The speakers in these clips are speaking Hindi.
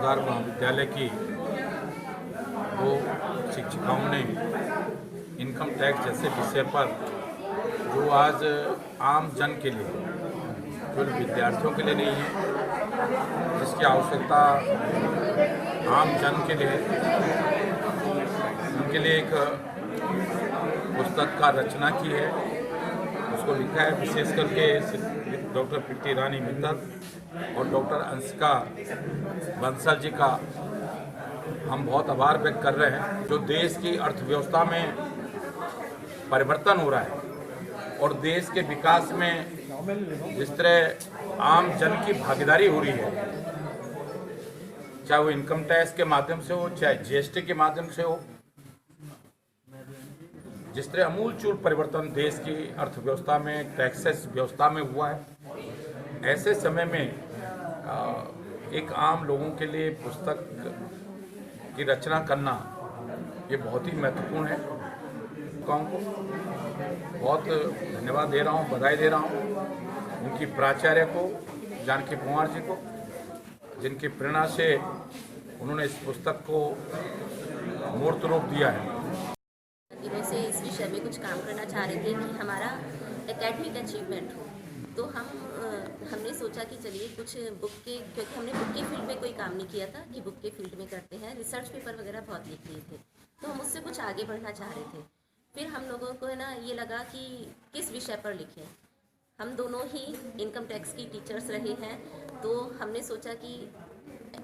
सुधार महाविद्यालय की दो शिक्षिकाओं ने इनकम टैक्स जैसे विषय पर जो आज आम जन के लिए, केवल विद्यार्थियों के लिए नहीं है, जिसकी आवश्यकता आम जन के लिए है, उनके लिए एक पुस्तक का रचना की है। उसको लिखा है विशेष करके डॉक्टर प्रीति रानी मित्तल और डॉक्टर अंशिका बंसल जी का हम बहुत आभार व्यक्त कर रहे हैं। जो देश की अर्थव्यवस्था में परिवर्तन हो रहा है और देश के विकास में जिस तरह आम जन की भागीदारी हो रही है, चाहे वो इनकम टैक्स के माध्यम से हो, चाहे जीएसटी के माध्यम से हो, जिस तरह अमूलचूल परिवर्तन देश की अर्थव्यवस्था में, टैक्सेस व्यवस्था में हुआ है, ऐसे समय में एक आम लोगों के लिए पुस्तक की रचना करना ये बहुत ही महत्वपूर्ण है। को बहुत धन्यवाद दे रहा हूँ, बधाई दे रहा हूँ उनकी प्राचार्य को, जानकी कुमार जी को, जिनकी प्रेरणा से उन्होंने इस पुस्तक को मूर्त रूप दिया है। दिनों से इस विषय में कुछ काम करना चाह रहे थे कि हमारा एकेडमिक अचीवमेंट हो, तो हमने सोचा कि चलिए कुछ बुक के, क्योंकि हमने बुक के फील्ड में कोई काम नहीं किया था कि बुक के फील्ड में करते हैं, रिसर्च पेपर वगैरह बहुत लिख लिए थे, तो हम उससे कुछ आगे बढ़ना चाह रहे थे। फिर हम लोगों को है ना ये लगा कि किस विषय पर लिखें। हम दोनों ही इनकम टैक्स की टीचर्स रहे हैं, तो हमने सोचा कि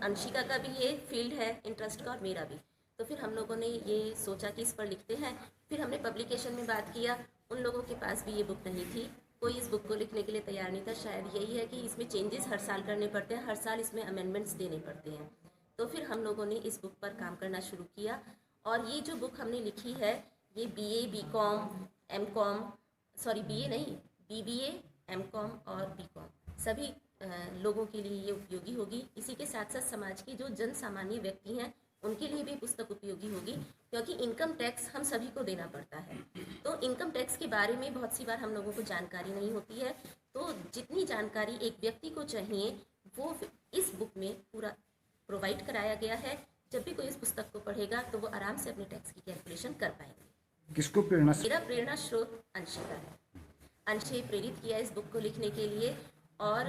अंशिका का भी ये फील्ड है इंटरेस्ट का और मेरा भी, तो फिर हम लोगों ने ये सोचा कि इस पर लिखते हैं। फिर हमने पब्लिकेशन में बात किया, उन लोगों के पास भी ये बुक नहीं थी, कोई इस बुक को लिखने के लिए तैयार नहीं था। शायद यही है कि इसमें चेंजेस हर साल करने पड़ते हैं, हर साल इसमें अमेंडमेंट्स देने पड़ते हैं। तो फिर हम लोगों ने इस बुक पर काम करना शुरू किया और ये जो बुक हमने लिखी है ये BA, BCom, MCom, sorry BA नहीं, BBA, MCom और BCom सभी लोगों के लिए ये उपयोगी होगी। इसी के साथ साथ समाज के जो जन सामान्य व्यक्ति हैं उनके लिए भी पुस्तक उपयोगी होगी, क्योंकि इनकम टैक्स हम सभी को देना पड़ता है। तो इनकम टैक्स के बारे में बहुत सी बार हम लोगों को जानकारी नहीं होती है, तो जितनी जानकारी एक व्यक्ति को चाहिए वो इस बुक में पूरा प्रोवाइड कराया गया है। जब भी कोई इस पुस्तक को पढ़ेगा तो वो आराम से अपने टैक्स की कैलकुलेशन कर पाएंगे। किसको प्रेरणा? मेरा प्रेरणा स्रोत अंशिका है। अंशे प्रेरित किया इस बुक को लिखने के लिए, और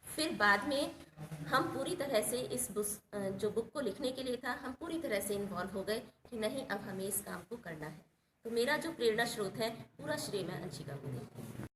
फिर बाद में हम पूरी तरह से इस जो बुक को लिखने के लिए था, हम पूरी तरह से इन्वॉल्व हो गए कि नहीं अब हमें इस काम को करना है। तो मेरा जो प्रेरणा स्रोत है पूरा श्रेय मैं अंशिका को देती हूँ।